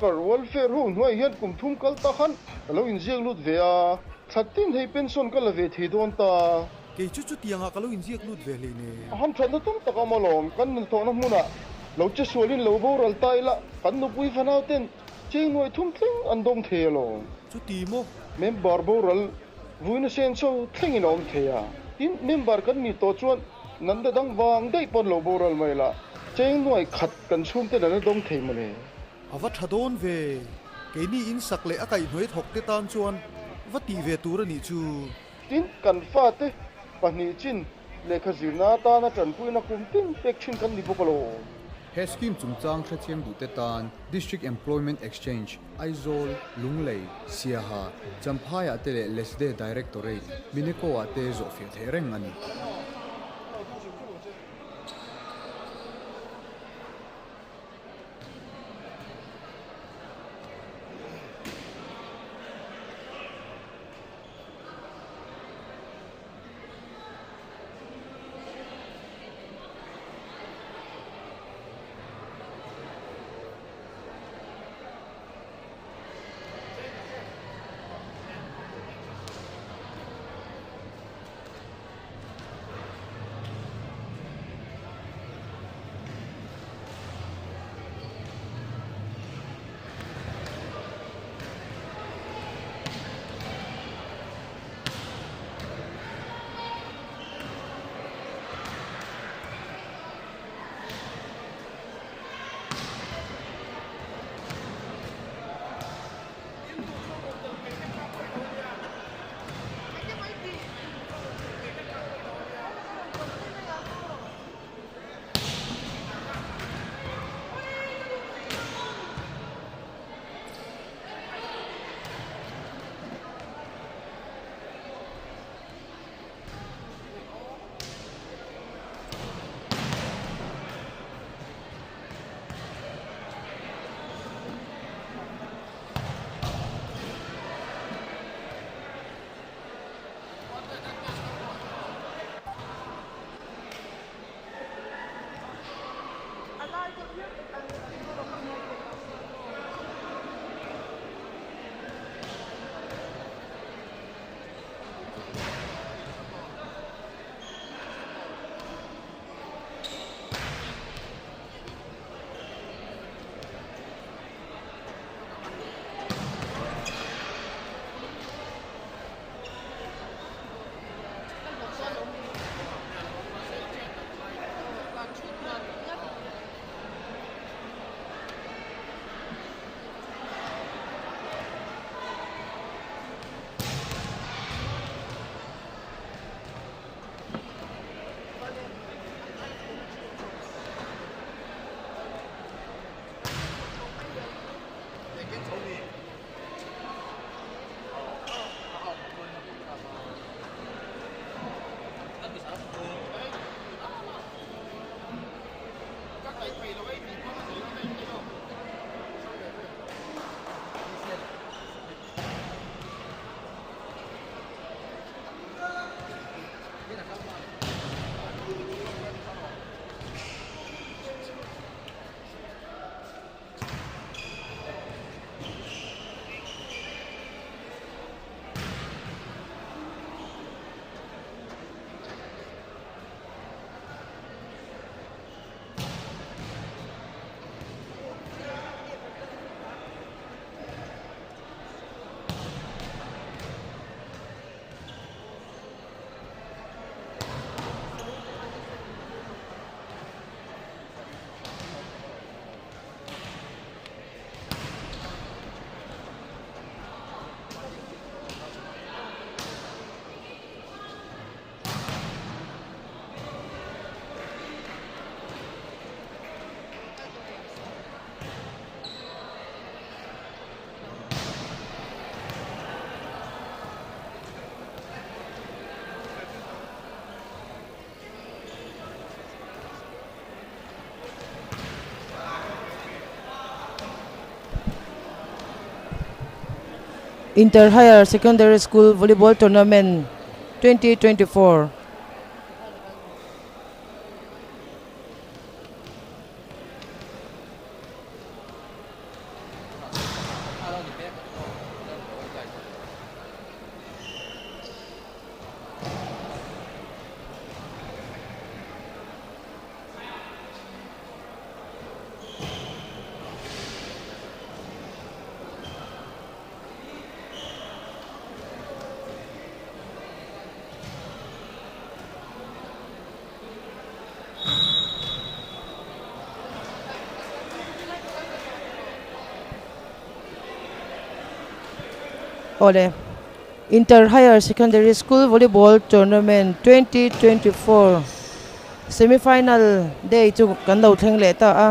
Kar welfare ho noi hian kum thum kal ta khan lo in ziak lut ve a thatin hei pension kala ve thei don ta ke chu tianga kalo in ziak lut ve le ne han that na tum taka malom kan nil to na hmuna lo che sualin lo boral tai la kan nu pui fanau ten ching noi thum tling an dom thelo chu ti mo member boral vuina sen so tling in om theya tin member kan ni to chuan nan da dang wang dei pon lo boral mai la ching noi khat kan chhum te na dom thei mane awa thadon ve ke ni in sakle akai noi thok te tan chuan vati ve tur ani chu tin kan fa te pani chin lekha zirna ta na tran puina kum tin pek chin kan ni bokalo he scheme chungchang thla chiang du te tan district employment exchange aizol lunglei siaha champhaya tele lesde directorate mineko ate zo fi thereng ani Inter Higher Secondary School Volleyball Tournament 2024. ole Inter Higher Secondary School Volleyball Tournament 2024 semi-final day chu kan lo thleng le ta a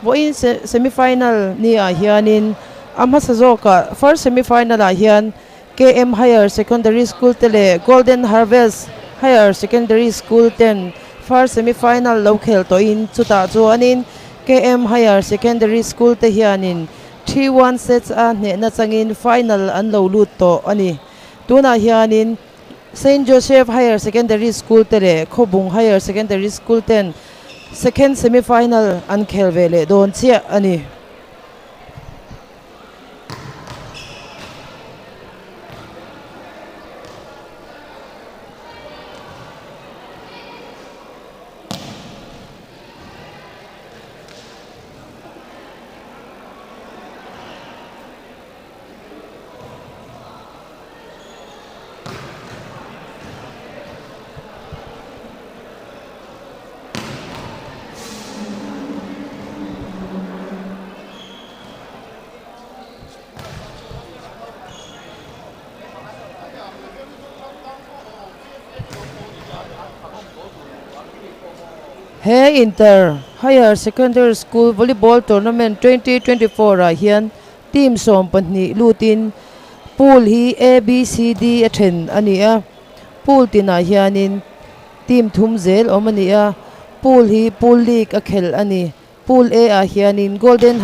vo in semi-final ni a hianin ama sazoka first semi-final a hian KM Higher Secondary School tele Golden Harvest Higher Secondary School 10 first semi-final lo khel to in chuta chuanin KM Higher Secondary School te hianin 3-1 sets a ne na changin final an lo lut to ani tuna hianin St. Joseph Higher Secondary School tele Khobung Higher Secondary School 10 second semi-final an khel vele don chia ani He Inter Higher Secondary School Volleyball Tournament 2024 a hian team som panni lutin pool hi A B C D a then ani a pool tina hianin team thum zel omani a pool hi pool league a khel ani pool A a hianin Golden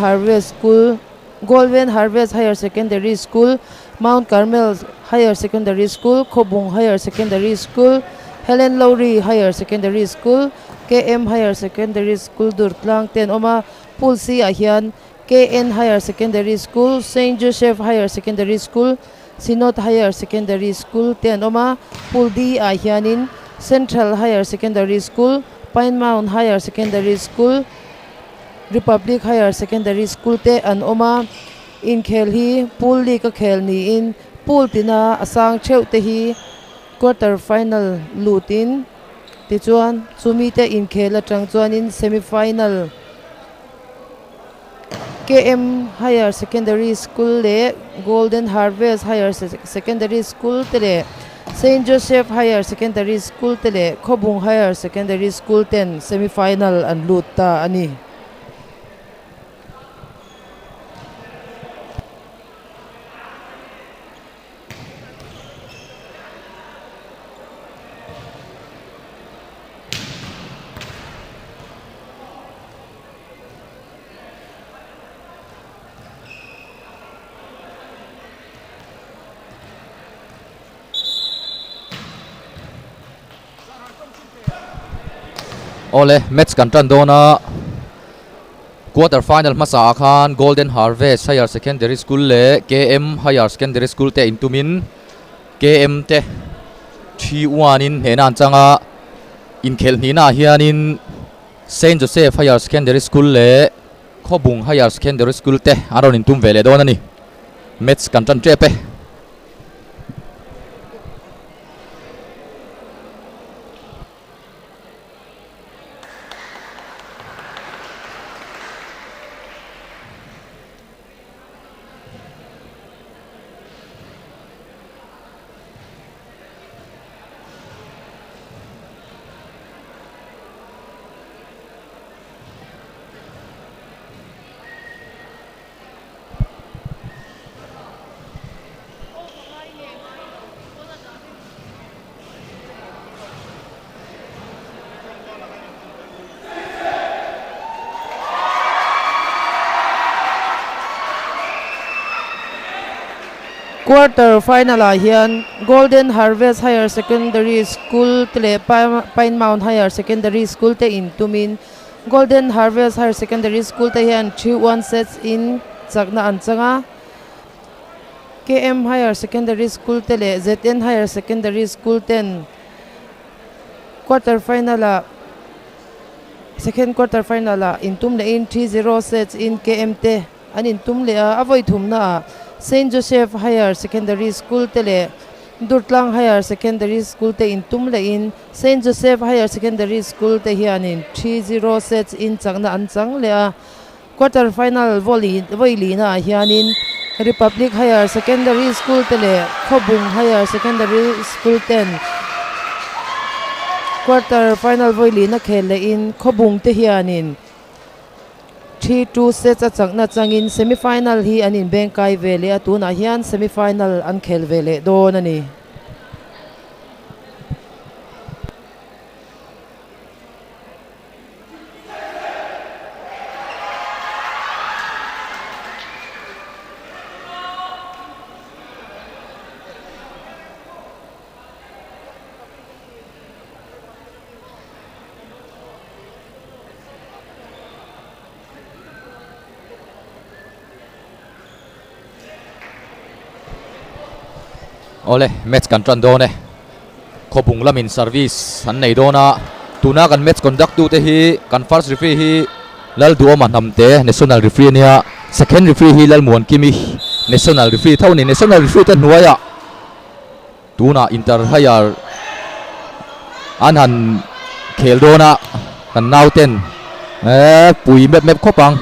Harvest Higher Secondary School Mount Carmel Higher Secondary School Khobung Higher Secondary School Helen Lowry Higher Secondary School KM Higher Secondary School Durtlang ten oma pool C a hian KN Higher Secondary School St. Joseph Higher Secondary School Sinot Higher Secondary School ten oma pool D a hianin Central Higher Secondary School Pine Mountain Higher Secondary School Republic Higher Secondary School te an oma in khel hi pool league a khel ni in pool tina asang cheu te hi quarter final lutin ti chuan chumi te in khel atang chuan in semi final KM Higher Secondary School le Golden Harvest Higher Secondary School tele St. Joseph Higher Secondary School tele Khobung Higher Secondary School 10 semi final an lut ta ani ole match kan tan dona quarter final masa khan Golden Harvest Higher Secondary School le KM Higher Secondary School te intumin KM te 3-1 in henan changa in khel ni na hianin St. Joseph Higher Secondary School le Khobung Higher Secondary School te aron in tum vele dona ni match kan tan trepe quarter final a hian Golden Harvest Higher Secondary School tele Pine Mountain Higher Secondary School te in tumin Golden Harvest Higher Secondary School te hian 3-1 sets in chakna an changa KM Higher Secondary School tele ZN Higher Secondary School 10 quarter final a second quarter final a in tum le in 3-0 sets in KM te an in tum le a avoi thum na St. Joseph Higher Secondary School tele Durtlang Higher Secondary School te in tum le in St. Joseph Higher Secondary School te hianin 3-0 sets in changna an chang le a quarter final volley na hianin Republic Higher Secondary School tele Khobung Higher Secondary School 10 quarter final voili na khele in Khobung te hianin 3-2 sets a changna changin semi final hi anin bengkai vele atuna hian semi final an khel vele don ani ole match kan tran do ne Khobung lamin service an nei dona tuna kan match conduct tu te hi kan first referee hi lal duo man hamte national referee nia second referee hi lal muan kimi national referee thau ni national referee ta nuaya tuna inter hayar an han khel dona kan nauten pui mep khopang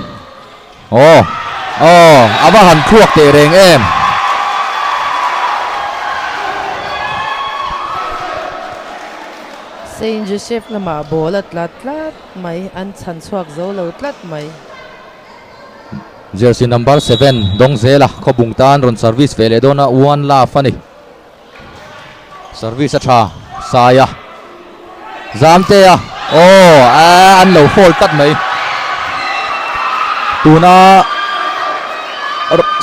aba han thuak te reng em Saint Joseph lama bola tlat mai an chan chuak zo lo tlat mai jersey number 7 dong zela Khobung tan ron service vele dona one la fani service acha saya zamte an lo fall tat mai tuna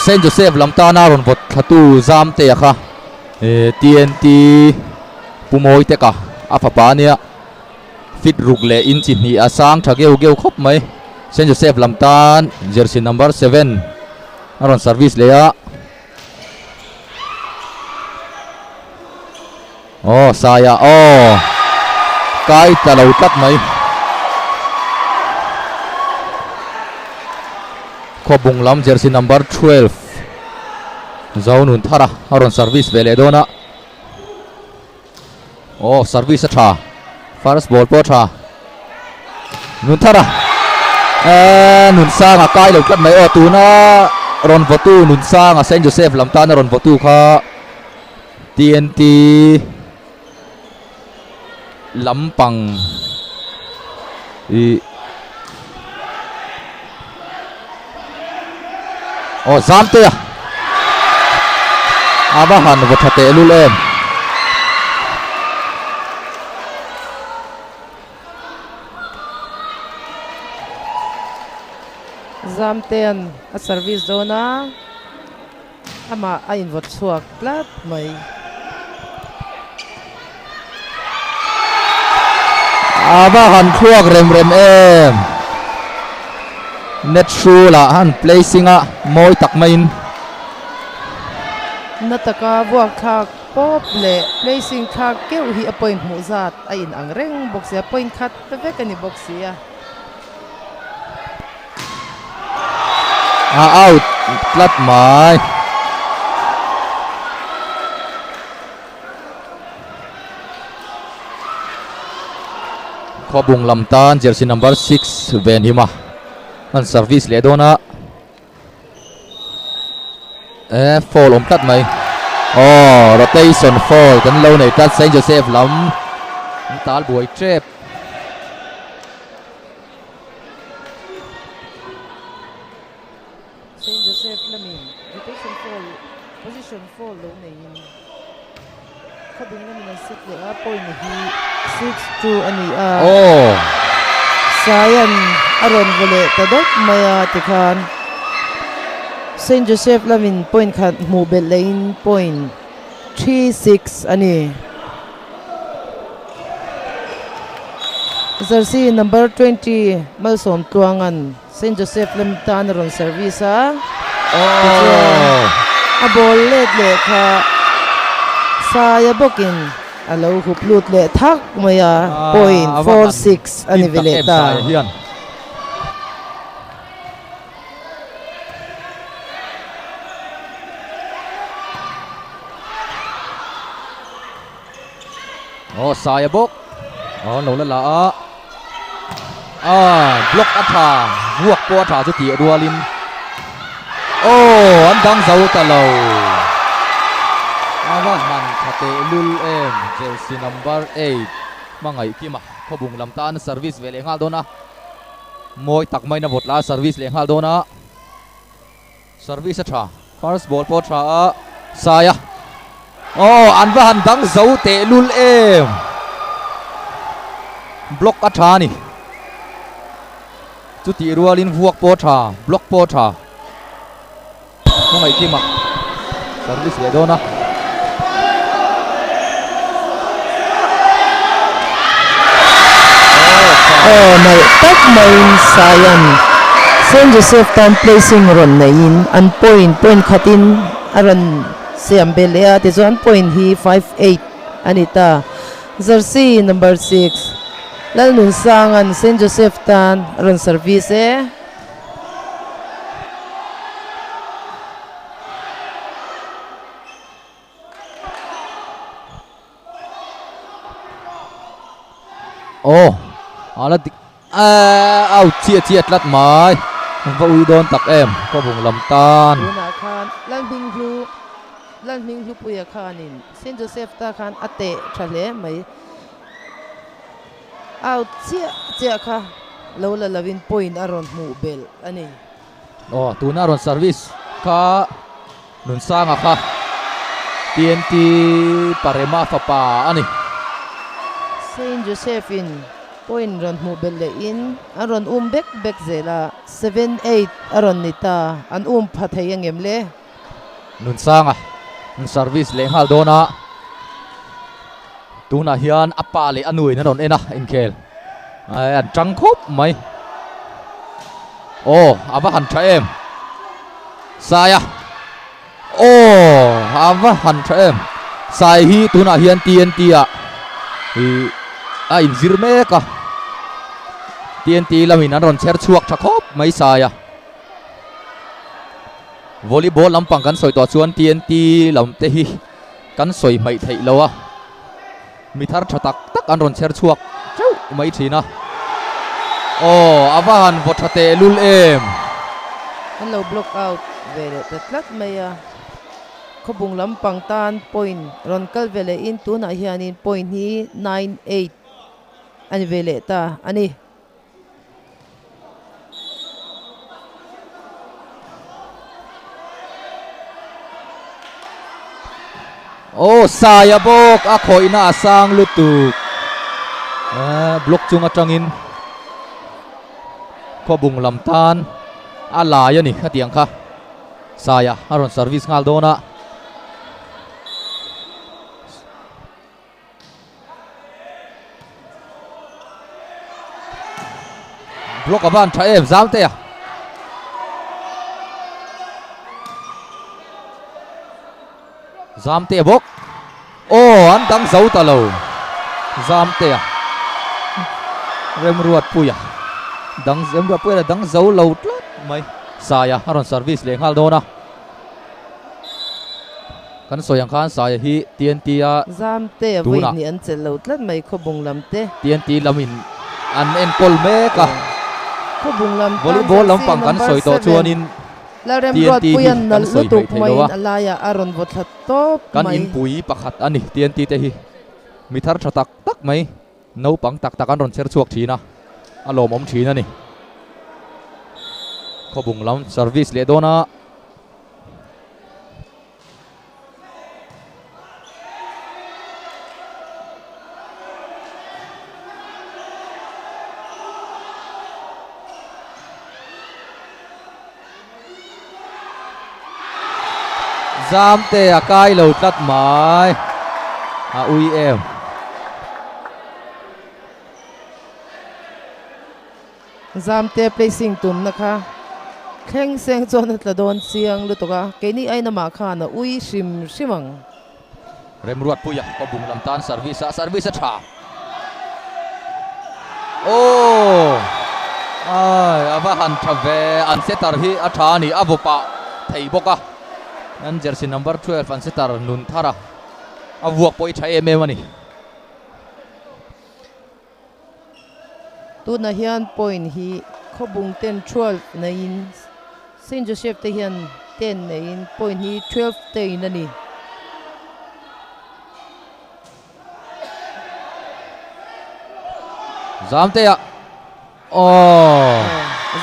Saint Joseph lamtana ron vot thatu zamte kha TNT pumoi te ka apapa nia fit rukle in chin hi asang thageu khop mai Saint Joseph lamtan jersey number 7 aron service leya saya kai talo tat mai Khobung lam jersey number 12 zaunun thara aron service vele dona service acha first ball po tha nun thara nun sang kai lo kat mai tuna ron votu nun sang Saint Joseph lamtan ron votu kha TNT lampang zamte abahan votate lulem zamten a service zona ama a invot chuak plat mai abahan thuak rem em net shula han placing a moi tak main nataka buak thak pop le placing thak keu hi a point mu zat a in ang reng box ya point khat pe kani box ya out plat mai Khobung lamtan jersey number 6 Van Hima an service le dona fall plat mai rotation fall kan lo nei tat Saint Joseph lam tal buai trap Saint Joseph lamin rotation fall position fall lo nei Khobung lamin set le a point hi 6-2 ani sayan aron vole tadok maya tikhan Saint Joseph lamin point khat mobile lane point 3-6 ani jersey number 20 malsom tuangan Saint Joseph lamtan aron service a ball let le kha saya bokin alo huplut le thak maya point 4-6 ani veleta saya bok lo la block atha buak po atha chu ti rualin an dang zo ta lo awa han khate lul em jersey number 8 mangai kima khobung lamtan service ve lengal dona moi tak mai na botla service lengal dona service tha first ball po tha saya oh anwa han dang zo te lul em block a tha ni chu ti rualin vuak po tha block po tha mangai kima service le dona Oh, may tak main sayan. Saint Joseph Town placing ron na in. An point khatin aron siyam belea. Tiso an point hi 5-8. Anita. Jersey number 6. Lal nun sangan Saint Joseph Town aron service eh. Oh, ala dik out chia tlat mai va ui don tak em ko bung lam tan Una khan lan ming lu puya khanin Saint Joseph ta khan ate thale mai out chia kha lo la lavin point aron mu bel ani oh tuna ron service ka nun sanga kha TNT parema fa pa ani Saint Joseph in point ron mu bel le in aron bek zela 7-8 aron nita an phathai ngem le nun sanga ng service le hal dona tuna hian apa le anui na ron ena in khel ai an chang khop mai oh ava han tha em saya oh ava han tha em sai hi tuna hian TNT a hi a in zirme ka TNT lamin an ron cher chuak tha khop mai saya volleyball lampang kan soi to chuan TNT lam te hi kan soi mai thei lowa mi thar thatak tak an ron cher chuak chau mai thina oh avan vothate lul em an lo block out vele tatlat maya khobung lampang tan point ron kal vele in tuna hianin point hi 9-8 ani vele ta ani oh saya bok a khoina asang lutuk block chung atangin khobung lam tan ala ya ni khatiang kha saya aron service ngal dona block aban tha em zam te ya zam te bok oh an dang zau ta lo zam te ya rem ruat puya dang zem ruat puya dang zau lo tlat mai saya aron service le ngal dona kan soyang khan saya hi TNT a zam te voi ni an chel lo tlat mai khobung lam te TNT lamin an en kol me ka khobung lam volleyball lampang kan soi to chuanin la rem TNT rot puyan kan nal soi lutuk mai mai theilowa. alaya aron bothat top kan mai in pui pakhat ani TNT te hi mi thar thatak tak mai no pang tak tak an ron cher chuak thina alom om thina ni khobung lam service le dona zam te a kai lo tlat mai a ui em zam te placing tum nakha kheng seng chon tla don siang lutoka keini aina ma kha na ui shimang rem ruat puya khobung lam tan service a tha oh ai ava han thave an setar hi a tha ni avopa thei boka an jersey number 12 an setar nun thara avuak poi thai em ani tu na hian point hi khobung 10-12 na in Saint Joseph te hian 10 in point hi 12 te in ani Zamte ya. Oh.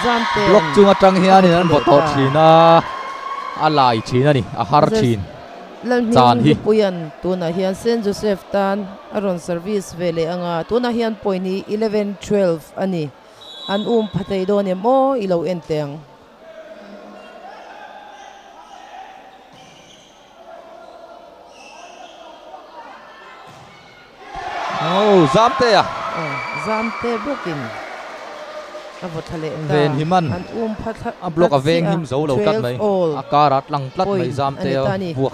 Zamte Block chung atang hian in an voto thina. Alai thina ni a har thin. Chan hi. Puyan tuna hian Saint Joseph tan aron service vele anga tuna hian point hi 11-12 ani an phatai don emo ilo enteng Oh, Zamte ya. Zamte booking avo thale Ven himan. an phatha A block a veng him zo lo kat mai. A karat lang plat mai Zamte ya. Buak.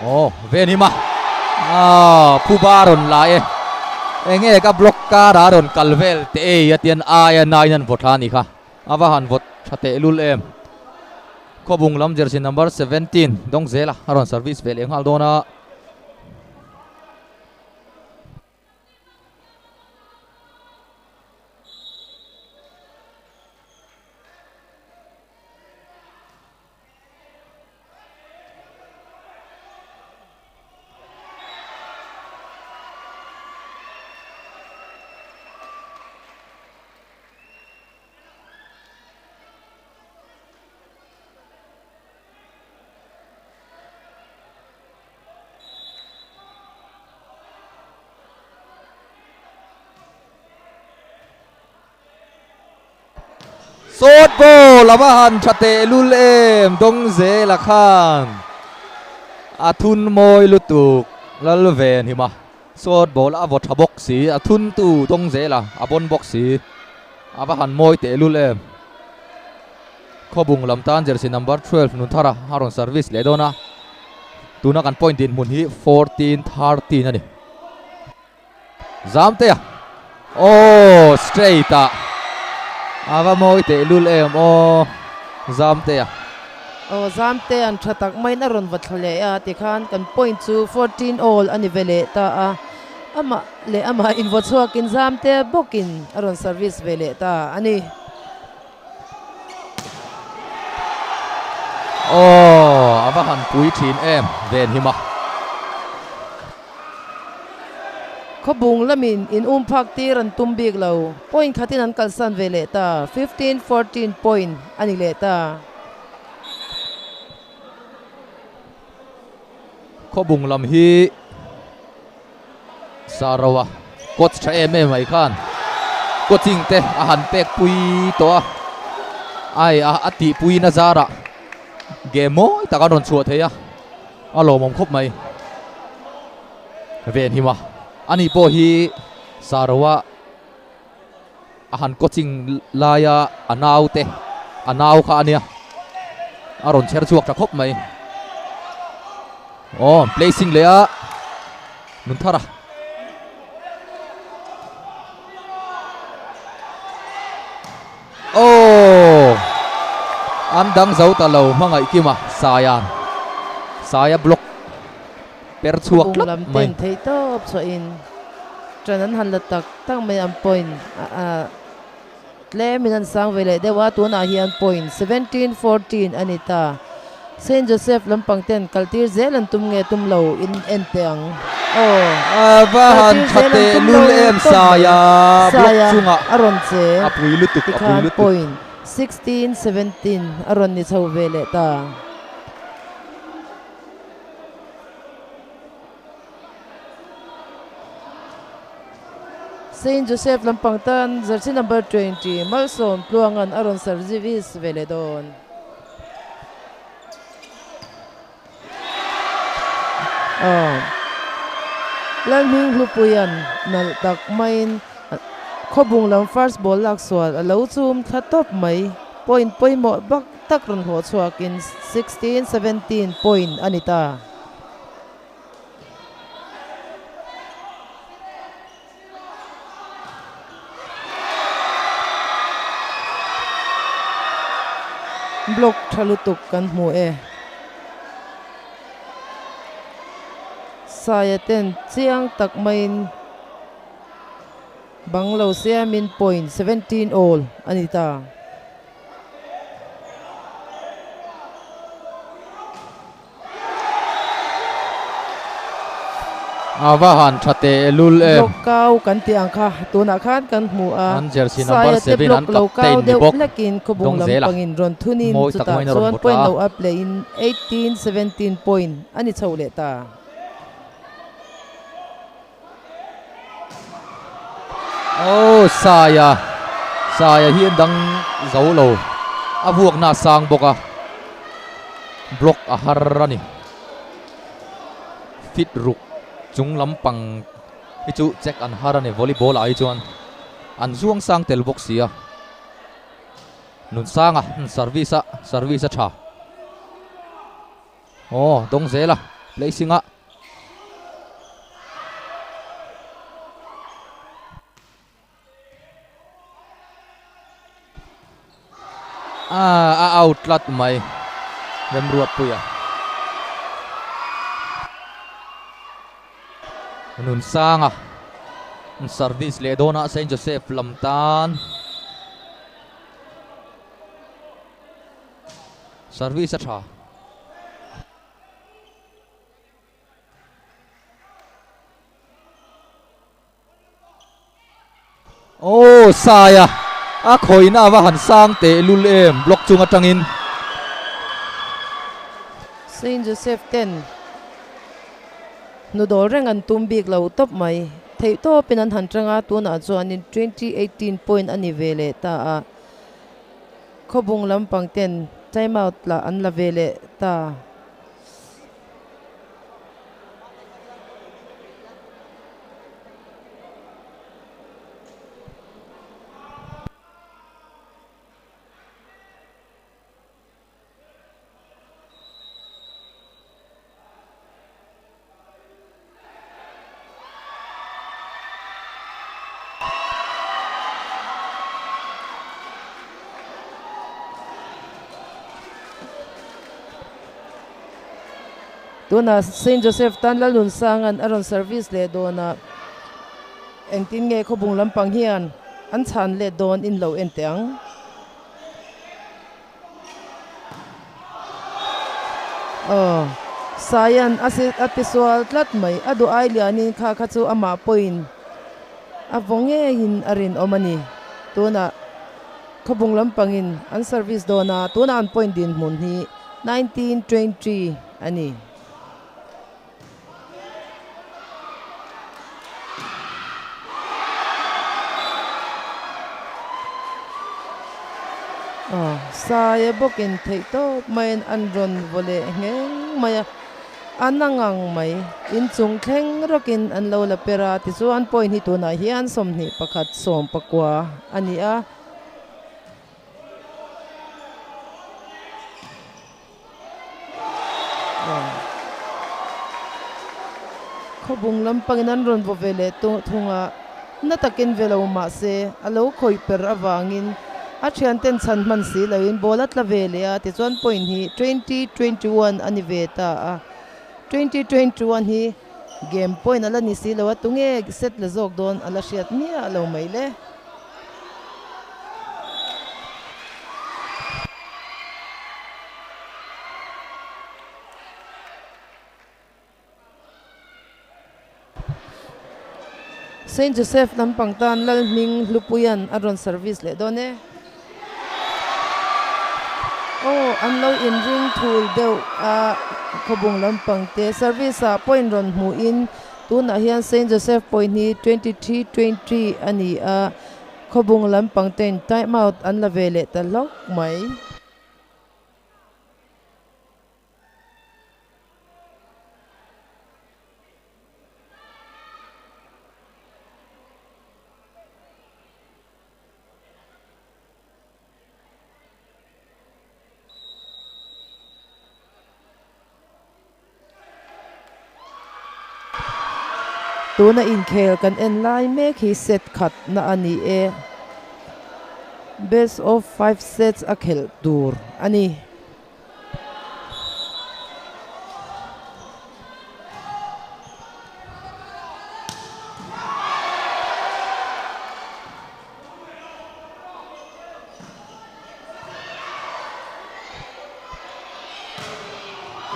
Oh, ven hima. Pubaron la e. Enge ka block ka raron kalvel te e yatian aya nainan vothani kha. Avahan vot thate lul em. Khobung lam jersey number 17 dong zela aron service vel eng haldona. Sốt bô là bahan chate lul em dong ze la khan athun moi lutuk lal ven hima sốt bô la vot box si athun tu dong ze la abon box si abahan moi te lul em khobung lam tan jersey number 12 nun thara haron service le dona tuna kan point in mun hi 14-13 ani Zamte ya. Oh, straight ava moi te lul em o Zamte ya. Zamte an thatak mai na ron vathale a ti khan kan point to 14 all ani vele ta ama le ama in vochua kin Zamte bokin aron service vele ta ani Oh, avahan pui thin em ven hima. khobung lamin in phak ti ran tumbik lo point khatin an kalsan vele ta 15-14 point ani le ta Khobung lam hi Sarawa coach tha em mai khan coaching te ahan pek pui to ai ati pui na zara gemo taka ron chuat theya alo mom khop mai ven hima ani po hi Sarawa ahan coaching laya anau kha ania aron cher chuak ta khop mai. Oh, placing lea Nuntara. Oh, andang zau talo mangai kima saya block per chuak lam ten thei top so in tranan halatak tang mai am point tle minan sang vele dewa tuna hian point 17-14 anita Saint Joseph lampang ten kaltir zelan tumnge tumlo in enteng avahan thate lul em saya block chunga aron che apui lutuk point 16-17 aron ni chau vele ta Saint Joseph lampang tan jersey number 20 Malson pluangan aron service vele don Laming lupuyan nal tak main khobung lam first ball lak swal alo chum thatop mai point mo bak tak ron ho chuakin 16-17 point anita block thalutuk kan hmu Sayaten chiang tak main Banglo Siamin point 17 all anita. Avahan thate lul em Lokau kan tiang kha tuna khan kan mu a an jersey number 7 an lokau captain ni deuh bok lakin khobung dong lam zela pangin ron thunin moi chuta tak mai na ron chuan mut point a. lo up play in 18 17 point ani chole ta. Oh Saya hian dang zo lo a buak na sang boka block a harani fit ruk chung lampang ichu check an harani volleyball ai chuan an zuang sang tel box sia nun sanga service a tha oh dong zela placing a outlet mai rem ruat puya nun sanga service le dona Saint Joseph lamtan service a tha oh Saya a khoi na wa han sang te lul em block chung atangin Saint Joseph 10 Nudol reng an tumbik lo top mai thei to pinan han tanga tuna chuan in 2018 point ani vele ta a khobung lampang 10 time out la an la vele ta. Tuna Saint Joseph tan la lun sangan aron service le dona engtin nge khobung lampang hian an chan le don in lo enteng Sayan atiswal tlat mai adu ai lianin kha kha chu ama point avonge hin arin omani tuna khobung lampangin an service dona tuna an point din mun hi 19-23 ani. Saya bokin thei to main an ron vole ngeng maya anangang mai in chung thleng rokin an lo la pera ti chu an point hi tuna hian somni pakhat som pakwa ani a khobung lampangin an ron vovele tu thunga natakin velo ma se alo khoi per awangin a thian ten chan man si loin bolat la vele a ti chuan point hi 20-21 ani ve ta a 20-21 hi game point ala ni si lo atunge set la zok don ala hriat nia alo mai le Saint Joseph lampang tan lal ming lupuyan aron service le done an lo in ring thul deuh a khobung lampang te service a point ron mu in tuna hian Saint Joseph point hi 23-23 ani a khobung lampang ten time out an la vele ta lok mai tuna in khel kan en lai mek hi set khat na ani e best of 5 sets a khel tur ani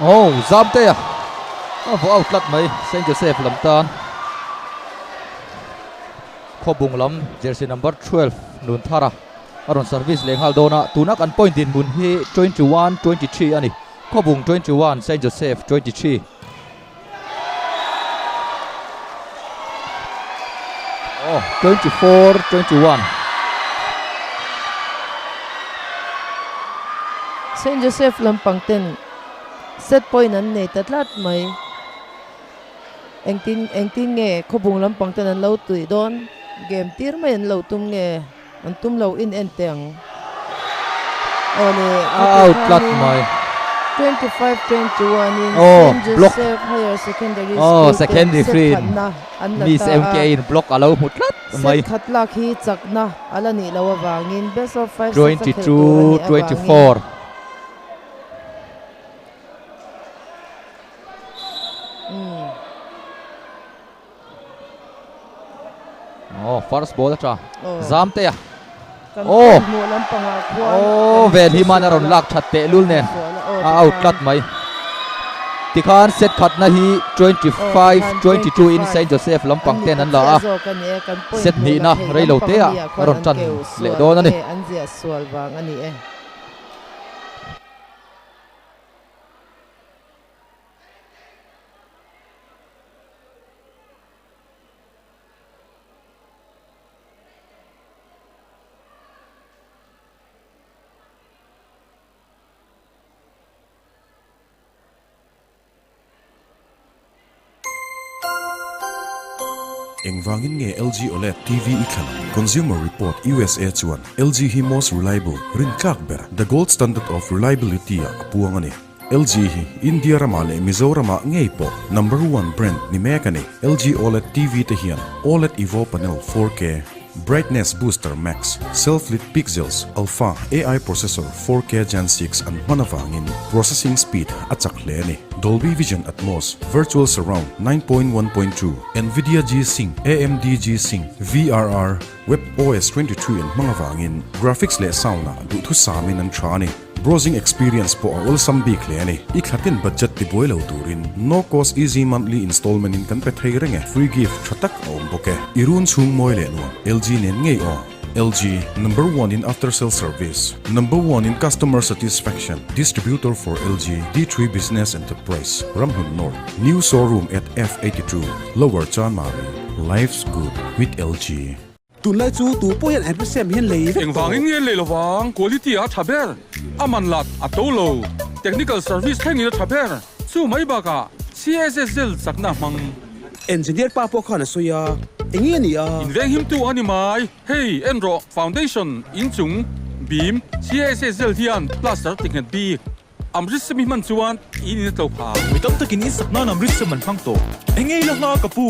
Oh, zamte ya. Vo outlet mai Saint Joseph lamtan. Khobung lam jersey number 12 nun thara. Aron service leng haldona tunak an point in mun hi 21-23 ani. Khobung 21 Saint Joseph 23. Oh, 24-21. Saint Joseph lampang ten set point an nei tatlat mai engtin nge khobung lampang ten an lo tui don game tir mai an lo tum nge an tum lo in enteng ole Outlet mai. 25-21 in Oh, Saint block. Joseph Higher Secondary Oh, School secondary free. Miss MK in in block alo mutlat mai. set khatlak hi chakna ala ni lawa wangin best of 5 22-24. Oh, first ball tra. Zamte ya. Oh. Oh, vel hi man aron lak thatte lul nen. Outlet mai. Tikhan set khat na hi 25-22 in Saint Joseph lampang ten an la a. Set ni na reilo te a aron chan le do na ni. an zia sual wang ani e Engwangin nge LG OLED TV ikhan Consumer Report USA chuan LG hi most reliable rintlak ber the gold standard of reliability a apuangani LG hi India rama le Mizoram ngei po number 1 brand ni mekani LG OLED TV te hian OLED Evo panel 4K brightness booster max self-lit pixels alpha AI processor 4K Gen 6 and manawangin processing speed achak hle ni Dolby Vision Atmos virtual surround 9.1.2 Nvidia G-Sync AMD G-Sync VRR WebOS 22 and manawangin graphics le sound na du thu samin an thani browsing experience po all sambi kleni ikhatin budget ti boilo turin no cost easy monthly installment in kan pe thei renge free gift thatak om boke irun chung moi le no LG nen ngei o LG number 1 in after sales service number 1 in customer satisfaction distributor for LG D3 Business Enterprise Ramhun North new showroom at F82 Lower Chan Mari life's good with LG tuần lai chu tu poyan and sem hian lei eng wangin nge le lawang quality a thaber aman lat a tolo technical service thangi a thaber chu mai ba ka CSSL sakna mang engineer pa po khana soya engi ni a inveng him tu animai hey enro foundation inchung beam CSSL hian plaster tiknet bi amrit semi man chuan in to pha mitam takin in sakna amrit se man phang to engei la hla kapu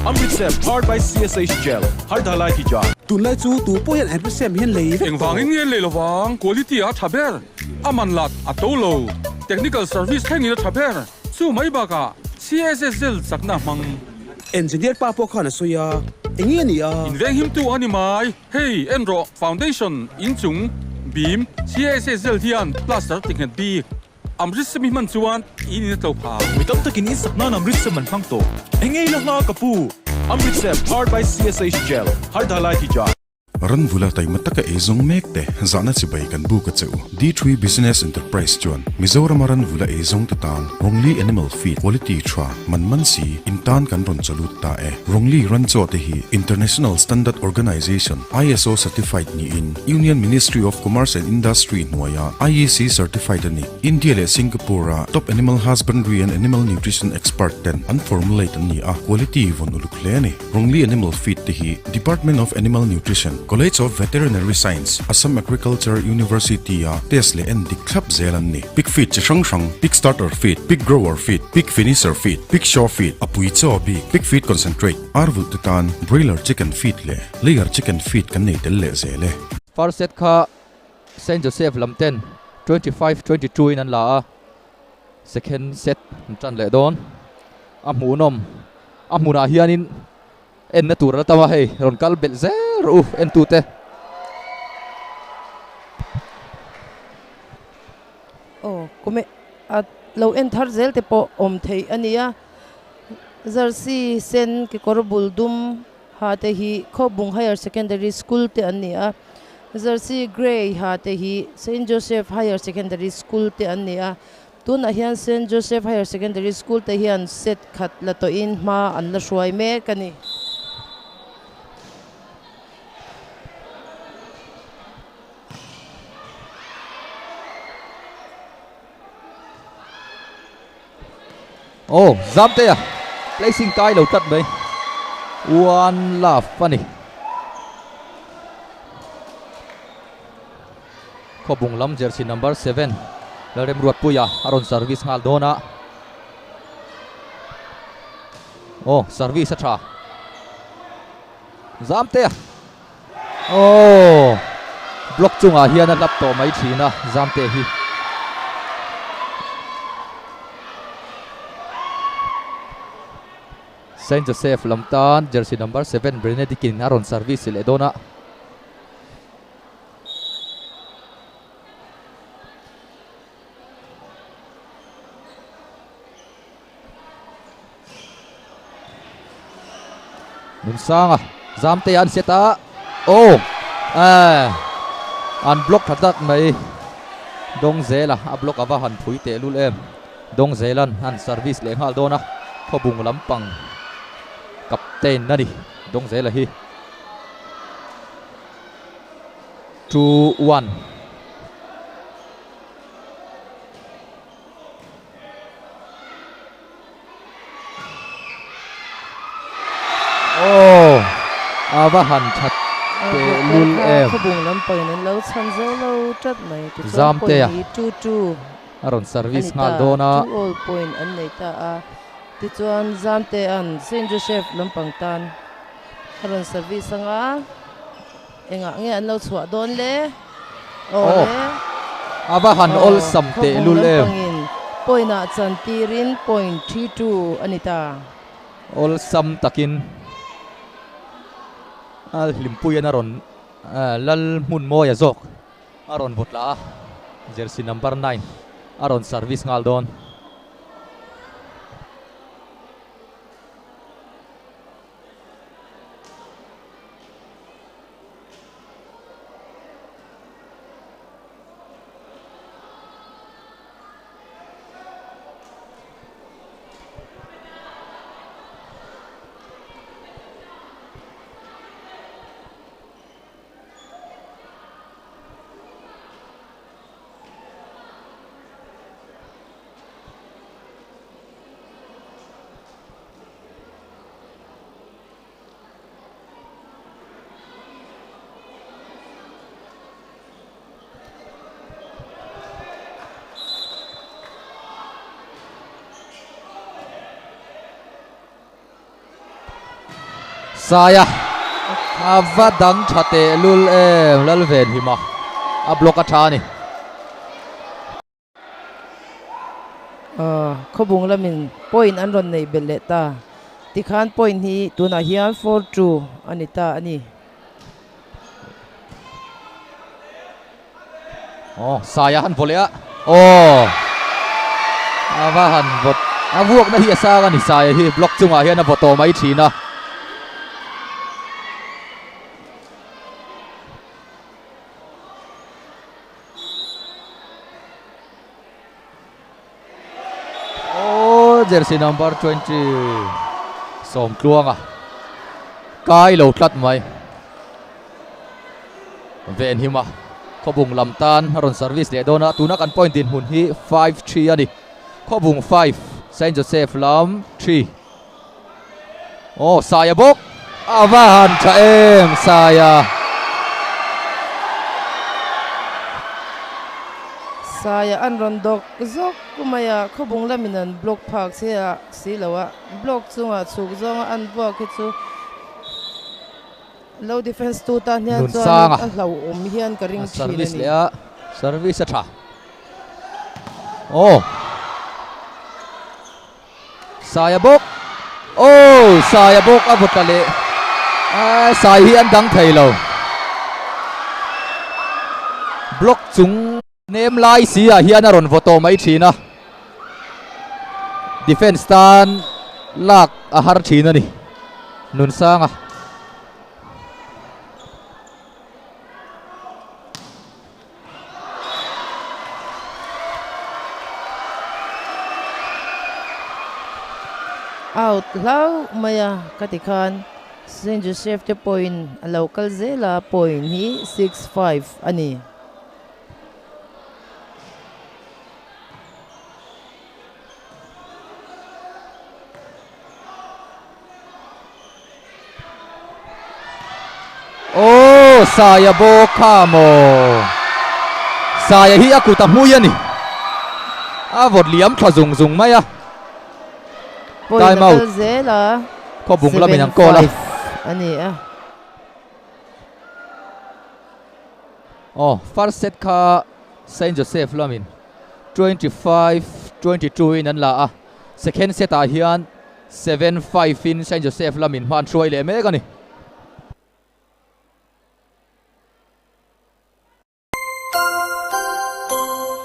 amrit se powered by CSH gel har dhalai ki jan tuần lai chu tu poyan and sem hian lei eng wangin nge le lawang quality a thaber aman lat a tolo technical service thangi a thaber chu mai ba ka CSSL sakna mang engineer pa po khana soya engi ni a inveng him tu animai hey enro foundation inchung beam CSSL hian plaster tiknet bi amrit semi man chuan in to pha mitam takin in sakna amrit se man phang to engei la hla kapu amrit se powered by CSH gel har dhalai ki jan ran vula tai mataka ezong mekte zana chibai kan bu ka cheu D3 Business Enterprise chuan Mizoram ran vula ezong tatan rongli animal feed quality thra manman si intan kan ron chalut ta e rongli ran cho te hi international standard organization ISO certified ni in Union Ministry of Commerce and Industry noya IEC certified ni India le Singapore top animal husbandry and animal nutrition expert ten an formulate ni a quality von ulukle ni rongli animal feed te hi Department of Animal Nutrition College of Veterinary Science Assam Agriculture University Tesle and Club Zealand ni pig feed chang chang pig starter feed pig grower feed pig finisher feed pig show feed apui cho bi pig feed concentrate arvul titan broiler chicken feed le layer chicken feed kan nei tel le zele First set kha Saint Joseph lamten 25-22 in an la a second set chan le don amunom amuna hianin en natura tawa hey ron kal bel zero en tute oh kome at lo en thar zel te po om thei ania jersey sen ki korbul dum ha te hi Khobung Higher Secondary School te ania jersey grey ha te hi St Joseph Higher Secondary School te ania tun a hian St Joseph Higher Secondary School te hian set khat la to in ma an la hruai me kani oh zamte ya placing kai lo tat mai one love funny Khobung lam jersey number 7 lerem ruat puya aron service ngal dona oh service atra zamte oh block chunga hian a lap to mai thina zamte hi Saint Joseph Lamtan jersey number 7 Benedictin aron service le dona nun sanga zamte an seta oh an block thatak mai dong zela a block ava han phui te lul em dong zelan han service le ngal dona Khobung lampang kapten nani dong zela hi 2-1 oh ava han that te lul em Khobung lampang nan lo chan zo lo tat mai ti zamte ya 2-2 aron service ngal dona 2 all point an nei ta a ti chuan zamte an St Joseph lampang tan aron service anga enga nge an lo chhuah don le oh ava han all samte lul em poina chan tirin point 32 anita all sam takin al limpuyan aron lal mun mo ya zok aron votla jersey number 9 aron service ngal don saya ava dang thate lul em lal ven hima a block athani Khobung lamin point an ron nei beleta ti khan point hi tuna hian 4-2 anita ani oh saya han volea oh ava han vot avuak na hi asa ni saya hi block chunga hian a voto mai thina jersey number 20 som kluanga kai lo tlat mai ven hima Khobung lamtan ron service le dona tuna kan point in hun hi 5-3 ani Khobung 5 Saint Joseph lam 3 oh saya bok avan cha em saya an ron dok zok kumaya Khobung laminan block park sia silawa block chunga chuk zonga an bok hi chu low defense tu ta nya chuan a hlo hian ka ring service le a service atha oh saya bok avotale sai hi an dang thailo block chung nem lai si a hian aron voto mai thina defense tan lak a har thin ani nun sanga out lau maya katikan St. Joseph te point a local zela point hi 6-5 ani. Oh, saya boka mo. Saya hi aku tak muya ni. Vot liam thla zung zung maya. Point Time out. local zela Ko bung la min ang ko la. 7-5 ani Oh, first set ka St. Joseph lamin 25-22 in an la second set hian 7-5 in St. Joseph lamin man troi le me gani.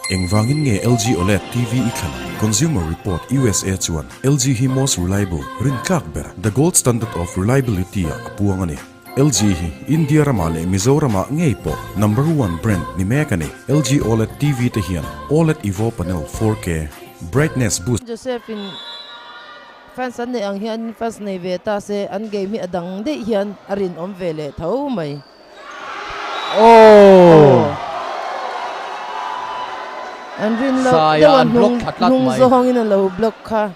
Engwangin nge LG OLED TV ikhan Consumer Report USA chuan LG hi most reliable rin kakber the gold standard of reliability apuangani LG hi India ramale Mizoram ngei po number 1 brand ni mekani LG OLED TV te hian OLED Evo panel 4K brightness boost Josephine fans an ne ang hian fans nei ve ta se an game hi adang de hian arin om vele tho mai. Oh, An rin lo Saya an block thatlat nung mai. zohong in a low block ka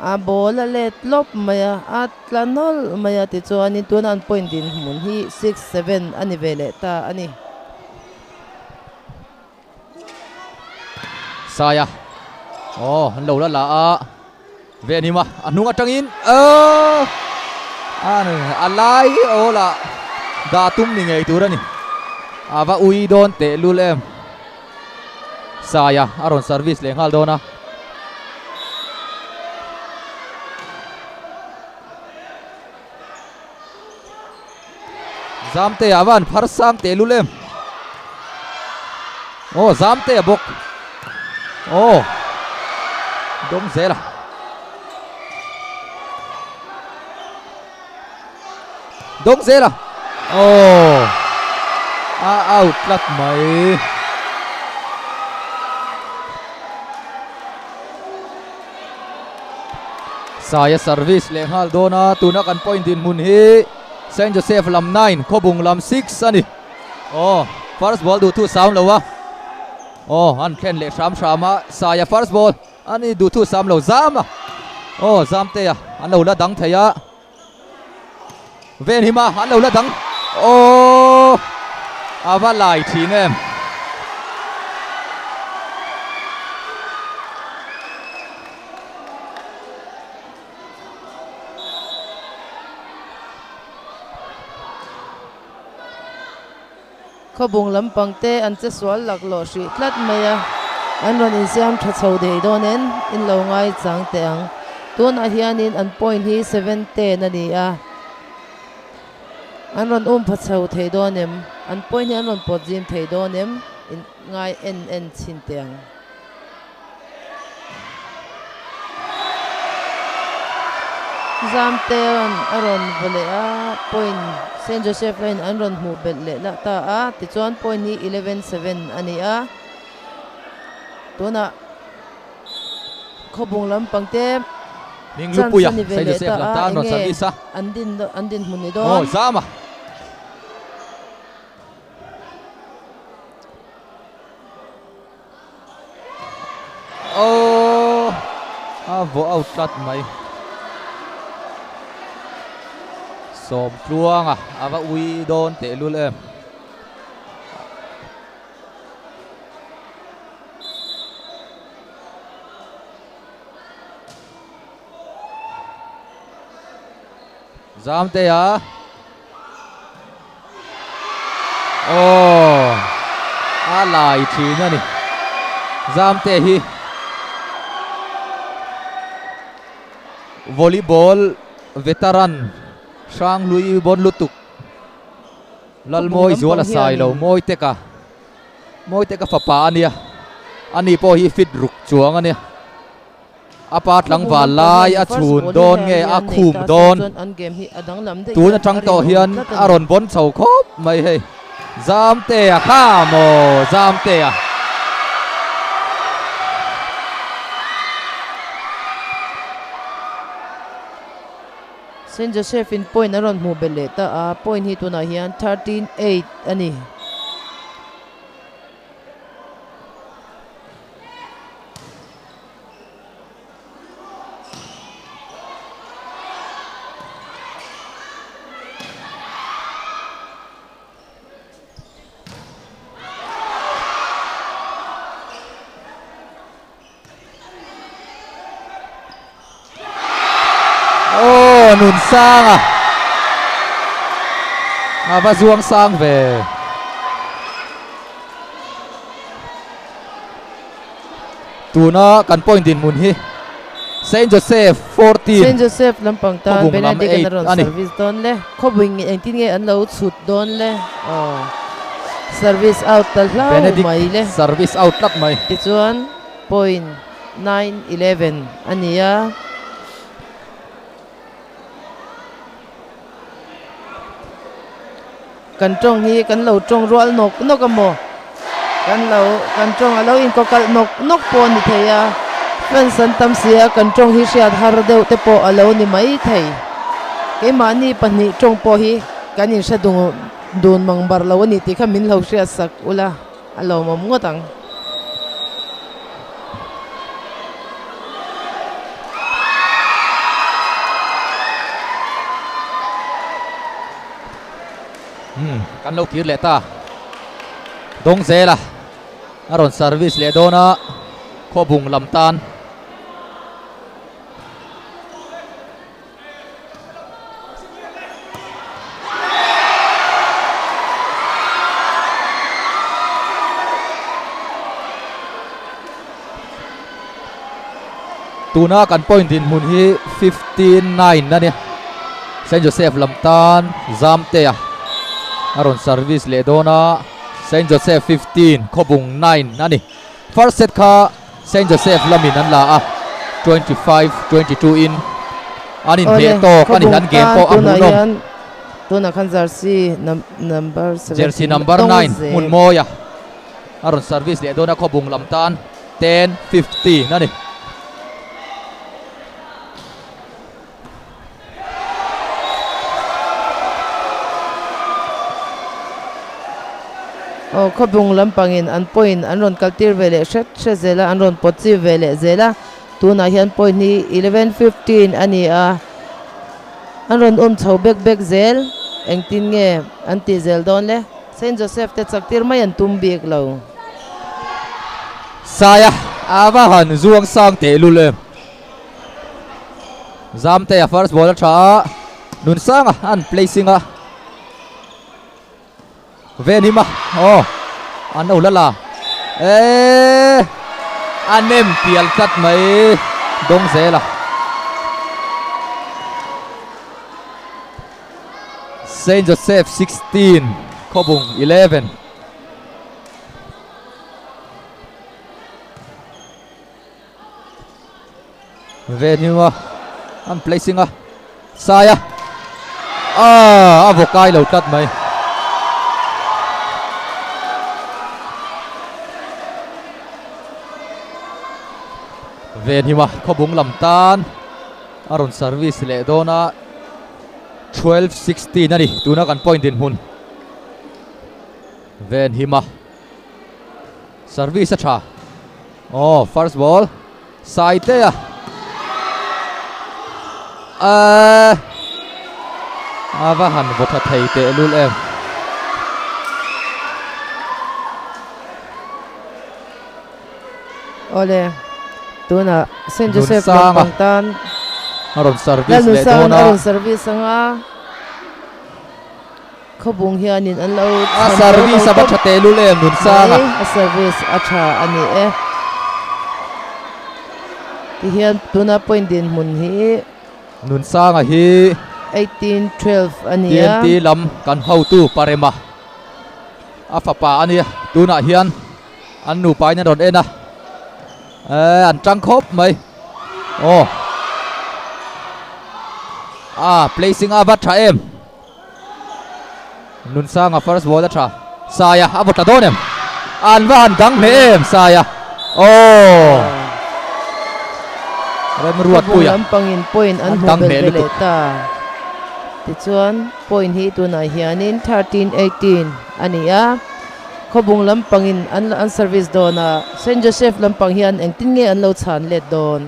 a bola let lop maya at lanol maya ti chuan in tun an point din mun hi 6-7 ani vele ta ani. saya. Oh, an lo la la ve ni ma anung atangin alai ola datum ni ngei turani ava ui don te lulem saya aron service lengal dona zamte avan pharsam te lulem oh zamte bok oh dom zela dom zela oh out lat mai saya service lenghal dona tuna kan point din mun hi St. Joseph lam 9 khobung lam 6 ani oh first ball du tu sound lo wa oh an khen le sham shama saya first ball ani du tu sam lo zam oh zam te an lo la dang thaya ven hima an lo la dang oh ava lai thi nem Khobung lampang te an che swal lak lo hri tlat maya an ron in siam tha chho dei donen in lo ngai chang te ang tun a hianin an point hi 7-10 ani a an ron pha chho thei donem an point hi an ron pot jim thei donem in ngai en chin te ang zam te aron vole a point St. Joseph line an ron mu bet le la ta a ti chuan point ni 11-7 ani a tuna khobung lampang te ning lupuya St. Joseph lam ta no service an din mun ni don oh zama oh vo out tat mai som tluang ava ui don te lul em zam te oh alai thi na ni zam te hi volleyball veteran sang lui bon lutuk lal moi zuala sai lo moi te ka fa pa ania ani po hi fit ruk chuang ania apat lang wa lai a chun don nge a khum don tu na tang to hian aron bon chau khop mai he zam te a kha mo zam te a Saint Joseph in point aron mu bele ta a point hi tuna hian 13-8 ani. nun sang à và zuang sang về tu nó cần point din mun hi Saint Joseph 14 Saint Joseph lampang tan Benedict anaron service don le khobing ang tin nge an lo chut don le service out tal lau mai le service out lat mai ti chuan point 9-11 ania kan trong hi kan lo trong rual nok nok amo kan trong alo in ko kal nok po ni theya fen san tam sia kan trong hi siat har deu te po alo ni mai thei ke mani pani trong po hi kan in sa dung dun mang bar law ni ti khamin lo sia sak ula alo mom ngotang kan lo tir le ta dong zela aron service le dona khobung lamtan tuna kan point din mun hi 15-9 na nia Saint Joseph lamtan zamte a aron service le dona Saint Joseph 15 khobung 9 nani first set kha Saint Joseph lamin an la a 25-22 in anin he to kani han game po amunom tuna khan jersey number 7 jersey number 9 mun moya aron service le dona khobung lamtan 10-50 nani khobung lampangin an point anron kaltir vele shet zela anron potsi vele zela tuna hian point ni 11-15 ani a anron chho bek zel engtin nge anti zel don le Saint Joseph te chaktir mai an tum bek lo saya ava han zuang sang te lulem zam te first ball tha nun sang an placing a venima an đâu lala anh em tial cắt mấy đông dễ là Saint Joseph 16 khobung 11 venima an placing a saya avokai lâu cắt mấy ven hima khobung lamtan aron service le dona 12-16 nani tuna kan point din hun ven hima service acha first ball side te ava han botha thei te lul em ole tuna Saint Joseph lampangtan aron service le dona aron service anga khobung hianin an lo service aba thate lulem nun sanga service acha ani ti hian tuna point din mun hi nun sanga hi 18-12 ani TNT lam kan how tu parema afapa ani tuna hian an nu pai na don ena an trăng khop mai Oh. Placing avat tha em. Nun sang a first ball tha. Saya avot ta don em. An van gang hle em Saya. Oh. Rem ruat Kabung puya. lampangin point an Dang hubel hle lutuk. beleta. Tichuan point hi tunai hianin 13-18 ania. Kabung lampangin an service dona Saint Joseph lampang hian engtin nge an lo chan let don.